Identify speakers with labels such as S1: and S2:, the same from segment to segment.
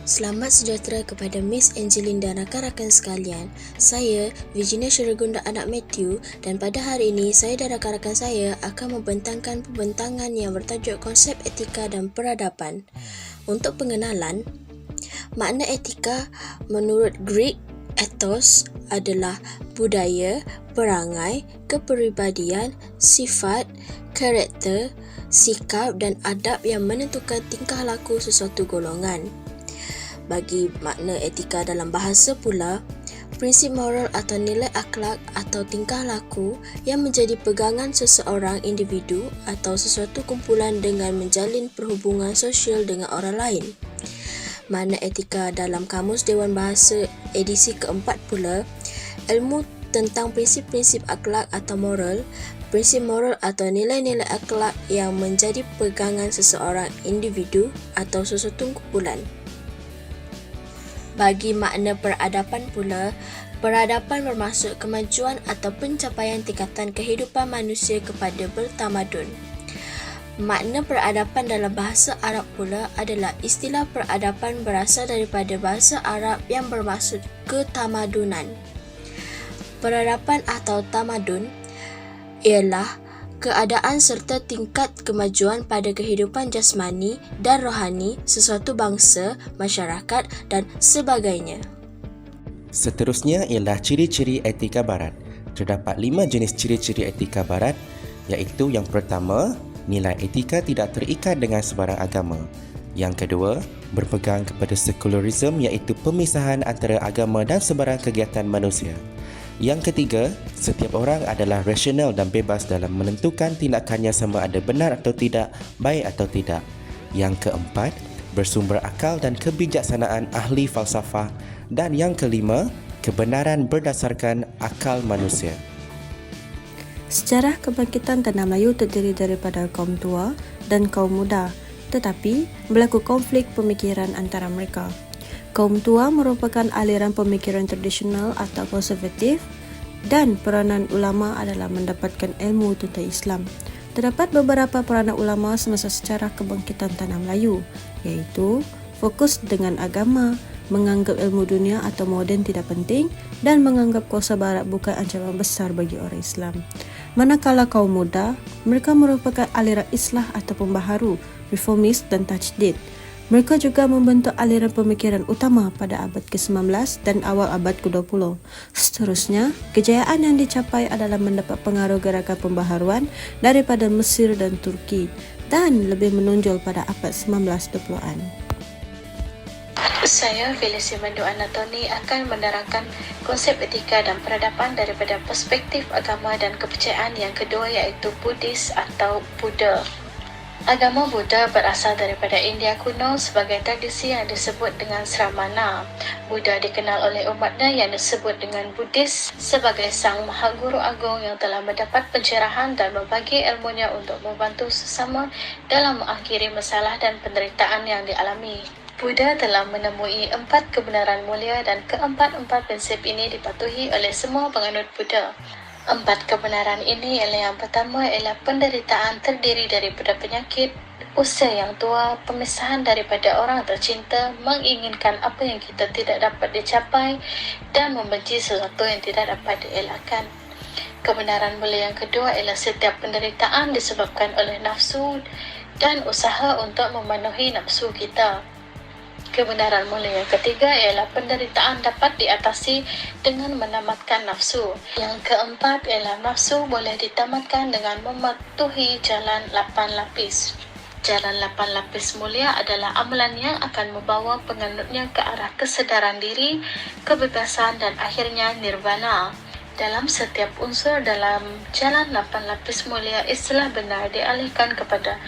S1: Selamat sejahtera kepada Miss Angeline dan rakan-rakan sekalian. Saya, Virginia Syaragunda anak Matthew, dan pada hari ini saya dan rakan-rakan saya akan membentangkan pembentangan yang bertajuk konsep etika dan peradaban. Untuk pengenalan, makna etika menurut Greek ethos adalah budaya, perangai, kepribadian, sifat, karakter, sikap dan adab yang menentukan tingkah laku sesuatu golongan. Bagi makna etika dalam bahasa pula, prinsip moral atau nilai akhlak atau tingkah laku yang menjadi pegangan seseorang individu atau sesuatu kumpulan dengan menjalin perhubungan sosial dengan orang lain. Makna etika dalam Kamus Dewan Bahasa edisi keempat pula, ilmu tentang prinsip-prinsip akhlak atau moral, prinsip moral atau nilai-nilai akhlak yang menjadi pegangan seseorang individu atau sesuatu kumpulan. Bagi makna peradaban pula, peradaban bermaksud kemajuan atau pencapaian tingkatan kehidupan manusia kepada bertamadun. Makna peradaban dalam bahasa Arab pula adalah istilah peradaban berasal daripada bahasa Arab yang bermaksud ketamadunan. Peradaban atau tamadun ialah keadaan serta tingkat kemajuan pada kehidupan jasmani dan rohani sesuatu bangsa, masyarakat dan sebagainya.
S2: Seterusnya ialah ciri-ciri etika barat. Terdapat 5 jenis ciri-ciri etika barat, iaitu yang pertama, nilai etika tidak terikat dengan sebarang agama. Yang kedua, berpegang kepada sekularisme iaitu pemisahan antara agama dan sebarang kegiatan manusia. Yang ketiga, setiap orang adalah rasional dan bebas dalam menentukan tindakannya sama ada benar atau tidak, baik atau tidak. Yang keempat, bersumber akal dan kebijaksanaan ahli falsafah. Dan yang kelima, kebenaran berdasarkan akal manusia.
S3: Sejarah kebangkitan tanah Melayu terdiri daripada kaum tua dan kaum muda, tetapi berlaku konflik pemikiran antara mereka. Kaum tua merupakan aliran pemikiran tradisional atau konservatif dan peranan ulama adalah mendapatkan ilmu tentang Islam. Terdapat beberapa peranan ulama semasa sejarah kebangkitan tanah Melayu, iaitu fokus dengan agama, menganggap ilmu dunia atau moden tidak penting dan menganggap kuasa barat bukan ancaman besar bagi orang Islam. Manakala kaum muda, mereka merupakan aliran islah atau pembaharu, reformis dan tajdid. Mereka juga membentuk aliran pemikiran utama pada abad ke-19 dan awal abad ke-20. Seterusnya, kejayaan yang dicapai adalah mendapat pengaruh gerakan pembaharuan daripada Mesir dan Turki dan lebih menonjol pada abad 1920-an.
S4: Saya, Felicia Mandu Anatoni, akan menerangkan konsep etika dan peradaban daripada perspektif agama dan kepercayaan yang kedua iaitu Buddhis atau Buddha. Agama Buddha berasal daripada India kuno sebagai tradisi yang disebut dengan Sramana. Buddha dikenal oleh umatnya yang disebut dengan Buddhis sebagai sang Mahaguru Agung yang telah mendapat pencerahan dan membagi ilmunya untuk membantu sesama dalam mengakhiri masalah dan penderitaan yang dialami. Buddha telah menemui 4 kebenaran mulia dan keempat-empat prinsip ini dipatuhi oleh semua penganut Buddha. 4 kebenaran ini ialah yang pertama ialah penderitaan terdiri daripada penyakit, usia yang tua, pemisahan daripada orang tercinta, menginginkan apa yang kita tidak dapat dicapai dan membenci sesuatu yang tidak dapat dielakkan. Kebenaran mulia yang kedua ialah setiap penderitaan disebabkan oleh nafsu dan usaha untuk memenuhi nafsu kita. Kebenaran mulia yang ketiga ialah penderitaan dapat diatasi dengan menamatkan nafsu. Yang keempat ialah nafsu boleh ditamatkan dengan mematuhi jalan 8 lapis. Jalan 8 lapis mulia adalah amalan yang akan membawa penganutnya ke arah kesedaran diri, kebebasan dan akhirnya nirvana. Dalam setiap unsur dalam jalan 8 lapis mulia, istilah benar dialihkan kepada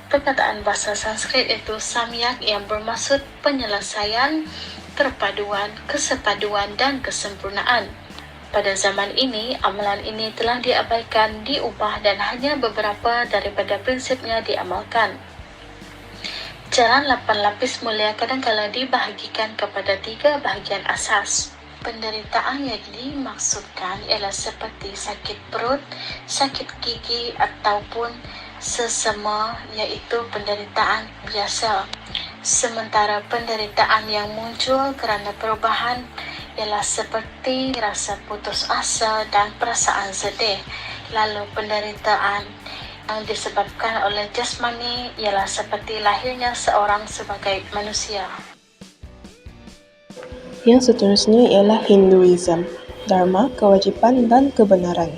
S4: perkataan bahasa Sanskrit iaitu samyak yang bermaksud penyelesaian, perpaduan, kesepaduan dan kesempurnaan. Pada zaman ini, amalan ini telah diabaikan, diubah dan hanya beberapa daripada prinsipnya diamalkan. Jalan 8 lapis mulia kadang-kala dibahagikan kepada 3 bahagian asas. Penderitaan yang dimaksudkan ialah seperti sakit perut, sakit gigi ataupun sesama iaitu penderitaan biasa. Sementara penderitaan yang muncul kerana perubahan ialah seperti rasa putus asa dan perasaan sedih. Lalu penderitaan yang disebabkan oleh jasmani ialah seperti lahirnya seorang sebagai manusia.
S5: Yang seterusnya ialah Hinduism, Dharma, kewajipan dan kebenaran.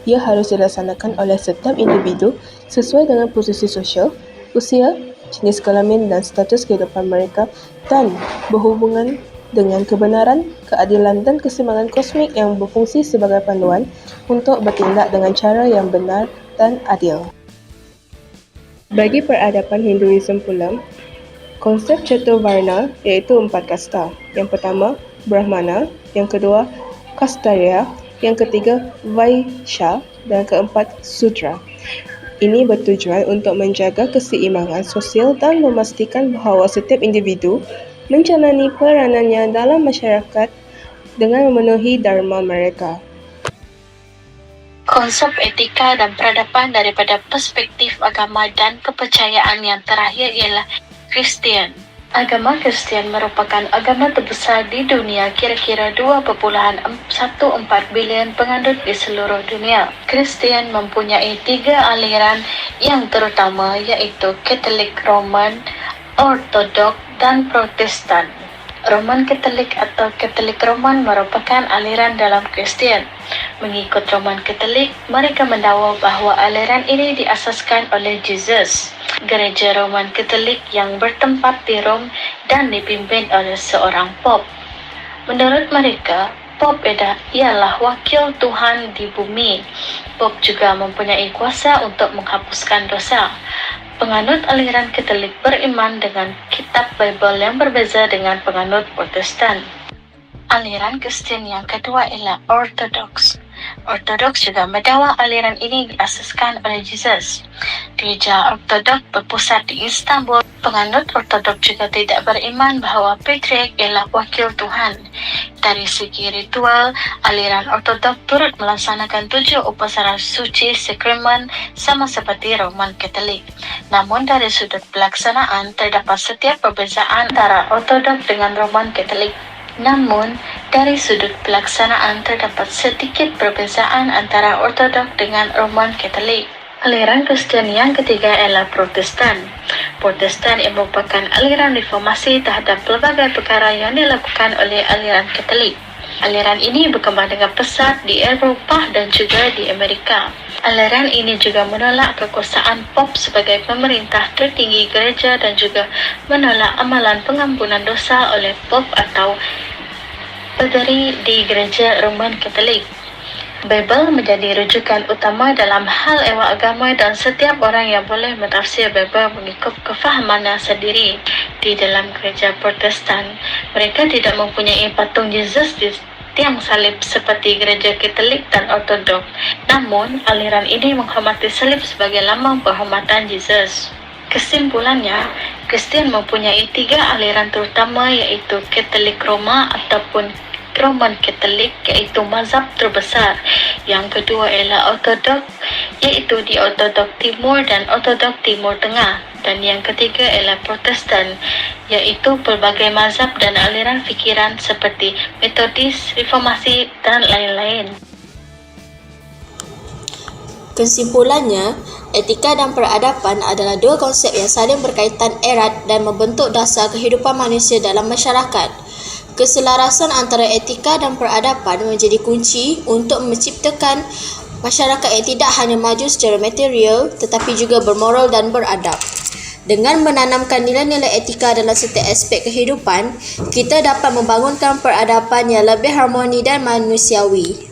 S5: Ia harus dilaksanakan oleh setiap individu sesuai dengan posisi sosial, usia, jenis kelamin dan status kehidupan mereka dan berhubungan dengan kebenaran, keadilan dan keseimbangan kosmik yang berfungsi sebagai panduan untuk bertindak dengan cara yang benar dan adil. Bagi peradaban Hinduism pula, konsep Chaturvarna iaitu 4 kasta. Yang pertama, Brahmana, yang kedua, Kshatriya, yang ketiga, Vaishya dan keempat, Sudra. Ini bertujuan untuk menjaga keseimbangan sosial dan memastikan bahawa setiap individu menjalani peranannya dalam masyarakat dengan memenuhi dharma mereka.
S4: Konsep etika dan peradaban daripada perspektif agama dan kepercayaan yang terakhir ialah Kristian. Agama Kristian merupakan agama terbesar di dunia, kira-kira 2.14 bilion penganut di seluruh dunia. Kristian mempunyai 3 aliran yang terutama iaitu Katolik, Roman, Ortodok dan Protestan. Roman Katolik atau Katolik Roman merupakan aliran dalam Kristian. Mengikut Roman Katolik, mereka mendakwa bahawa aliran ini diasaskan oleh Yesus. Gereja Roman Katolik yang bertempat di Rom dan dipimpin oleh seorang Pop. Menurut mereka, Pop ialah wakil Tuhan di bumi. Pop juga mempunyai kuasa untuk menghapuskan dosa. Penganut aliran Katolik beriman dengan kitab Bible yang berbeza dengan penganut Protestan. Aliran Kristian yang kedua ialah Ortodoks. Ortodoks juga mendakwa aliran ini diasaskan oleh Yesus. Gereja Ortodok berpusat di Istanbul. Penganut Ortodok juga tidak beriman bahawa Patriark ialah wakil Tuhan. Dari segi ritual, aliran Ortodok turut melaksanakan 7 upacara suci sakramen sama seperti Roman Katolik. Namun dari sudut pelaksanaan, terdapat setiap perbezaan antara Ortodok dengan Roman Katolik. Namun, dari sudut pelaksanaan terdapat sedikit perbezaan antara Ortodok dengan Roman Katolik. Aliran Kristian yang ketiga ialah Protestan. Protestan yang merupakan aliran reformasi terhadap pelbagai perkara yang dilakukan oleh aliran Katolik. Aliran ini berkembang dengan pesat di Eropah dan juga di Amerika. Aliran ini juga menolak kekuasaan Pop sebagai pemerintah tertinggi gereja dan juga menolak amalan pengampunan dosa oleh Pop atau pendiri di gereja Roman Katolik. Bible menjadi rujukan utama dalam hal ewak agama dan setiap orang yang boleh mentafsir Bible mengikut kefahamannya sendiri. Di dalam gereja Protestan, mereka tidak mempunyai patung Yesus di tiang salib seperti gereja Katolik dan Ortodok. Namun, aliran ini menghormati salib sebagai lambang penghormatan Yesus. Kesimpulannya, Kristian mempunyai 3 aliran terutama iaitu Katolik Roma ataupun Roman Katolik iaitu mazhab terbesar. Yang kedua ialah Ortodok iaitu di Ortodok Timur dan Ortodok Timur Tengah. Dan yang ketiga ialah Protestan iaitu pelbagai mazhab dan aliran fikiran seperti Metodis, Reformasi dan lain-lain.
S1: Kesimpulannya, etika dan peradaban adalah 2 konsep yang saling berkaitan erat dan membentuk dasar kehidupan manusia dalam masyarakat. Keselarasan antara etika dan peradaban menjadi kunci untuk menciptakan masyarakat yang tidak hanya maju secara material tetapi juga bermoral dan beradab. Dengan menanamkan nilai-nilai etika dalam setiap aspek kehidupan, kita dapat membangunkan peradaban yang lebih harmoni dan manusiawi.